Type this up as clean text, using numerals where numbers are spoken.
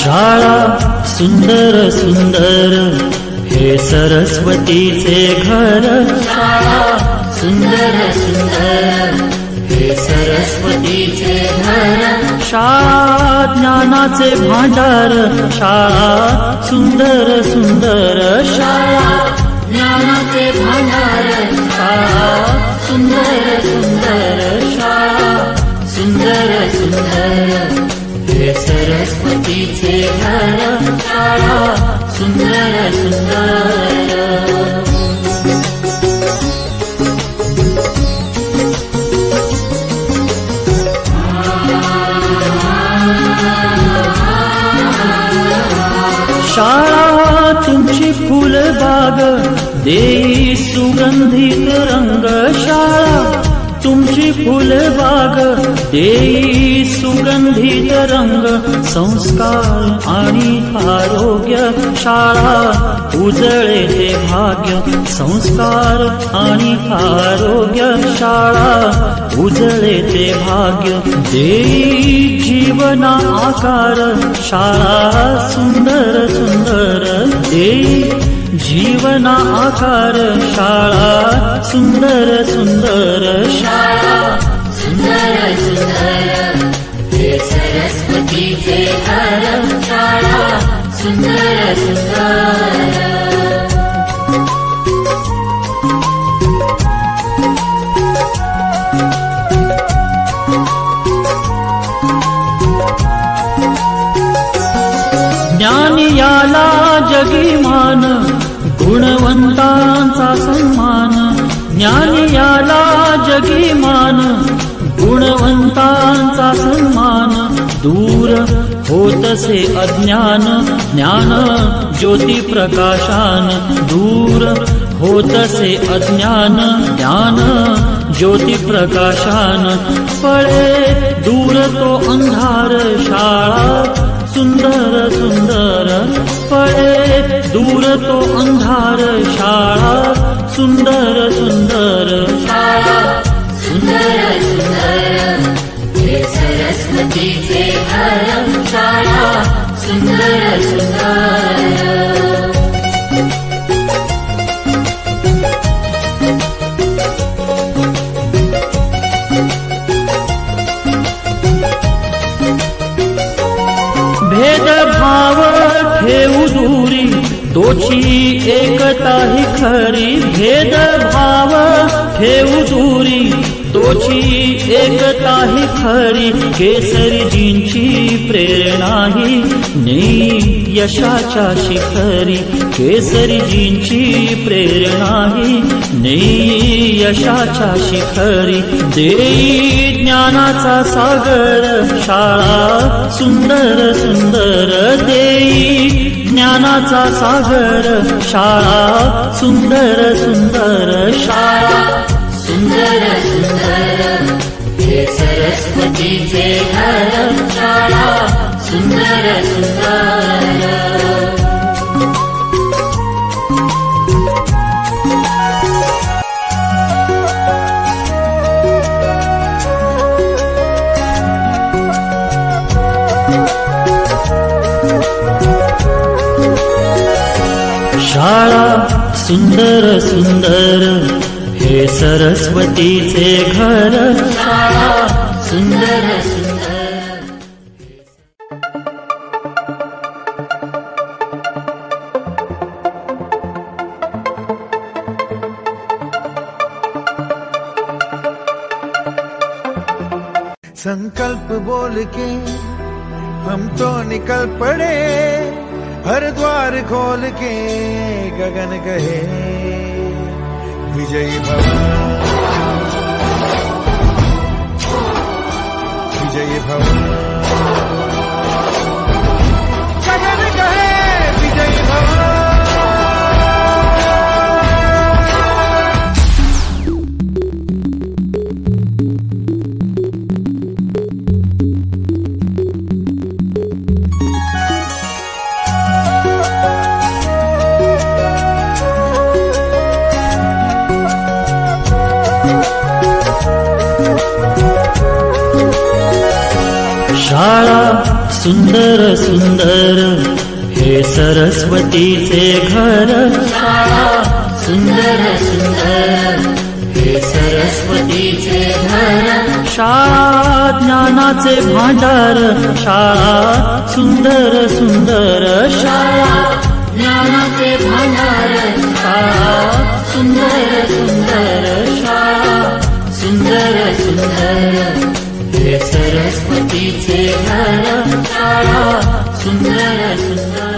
शाळा सुंदर सुंदर हे सरस्वतीचे घर. शाळा सुंदर सुंदर हे सरस्वतीचे घर. शाळा ज्ञानाचे भांडार. शाळा सुंदर सुंदर. शाळा ज्ञानाचे भांडार. शाळा सुंदर सुंदर. शाळा सुंदर सुंदर हे सरस्वतीचे घर. शाळा सुंदर सुंदर. शाळा तुमची फुलबाग देई सुगंधित रंग. शाळा तुमची फुलबाग देई सुगंधित रंग. संस्कार आणि आरोग्य शाळा उजळे ते भाग्य. संस्कार आणि आरोग्य शाळा उजळे ते भाग्य. देई जीवना आकार. शाळा सुंदर सुंदर देई जीवना आकार. शाळा सुंदर सुंदर. शाळा सुंदर सुंदर हे सरस्वतीचे घर. शाळा सुंदर सुंदर. ज्ञानी याला जगीमान गुणवंतांचा सन्मान. ज्ञानी याला जगीमान गुणवंतांचा सन्मान. दूर होतसे अज्ञान ज्ञान ज्योती प्रकाशान. दूर होतसे अज्ञान ज्ञान ज्योती प्रकाशान. पळे दूर तो अंधार. शाळा सुंदर सुंदर. पळे दूर तो अंधार. शाळा सुंदर सुंदर. शाळा सुंदर सुंदर हे सरस्वतीचे घर. शाळा सुंदर सुंदर. भेदभाव ठेवू दूरी तोची एकता ही खरी. भेदभाव ठेवू दूरी तोची एकता ही खरी. केसरीजींची प्रेरणा ही नेई यशाच्या शिखरी. केसरीजींची प्रेरणा ही नेई यशाच्या शिखरी. देई ज्ञानाचा सागर. शाळा सुंदर सुंदर देई ज्ञानाचा सागर. शाळा सुंदर सुंदर. शाळा सुंदर सुंदर हे सरस्वतीचे घर. शाळा सुंदर सुंदर. शाळा सुंदर सुंदर हे सरस्वतीचे घर. शाळा सुंदर सुंदर. संकल्प बोल के हम तो निकल पड़े. हर द्वार खोल के गगन कहे विजयी भव विजयी भव. गगन कहे विजयी भव. सुंदर सुंदर हे सरस्वतीचे घर शाळा सुंदर सुंदर हे सरस्वतीचे घर शाळा ज्ञानाचे भांडार शाळा सुंदर सुंदर शाळा ज्ञानाचे भांडार शाळा सुंदर सुंदर शाळा सुंदर सुंदर हे सरस्वतीचे घर शाळा सुंदर सुंदर